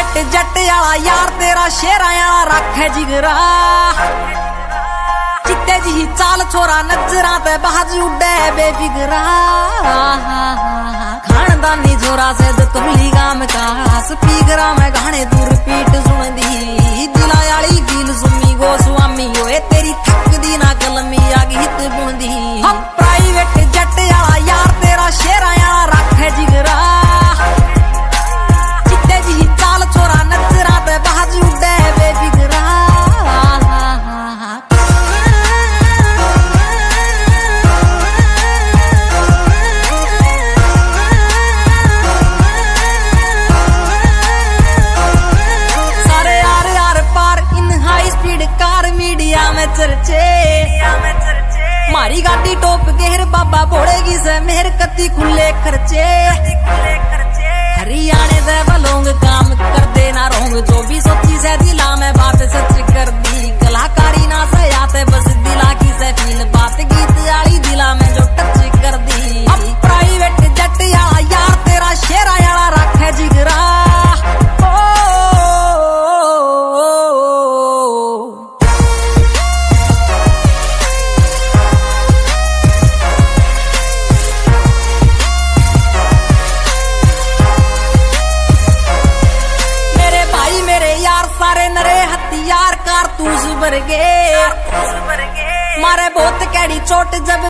private जट वाला यार तेरा शेरा वाला रखे जिगरा चित्ते जी चाल छोरा नजरा ते बाजू उड़े बेफिकरा खानदानी छोरा से तुमली गाम का स्पीकरा में गाने दूर पीट सुन दी दिला वाली गील सुमी गो स्वामी होए तेरी थक दी ना कलमी आ गीत बुन दी प्राइवेट जट वाला यार तेरा शेरा वाला रखे जिगरा चित्ते जी चाल छोरा नजरा ते बाजू उड़े बेफिकरा चर्चे मारी गाड़ी टॉप गेर बाबा बोलेगी से मेहर कती खुले खर्चे हरियाणे दे बलोंग काम कर देना रोंग जो भी सोची से दिला में बात सच कर दी कलाकारी ना से आते बस दिला की से फील बात गीत वाली दिला में जो टच कर दी प्राइवेट जट वाला यार तेरा शेरा वाला रखे जिगरा कारतूस भर गए मारे बहुत कैडी चोट जब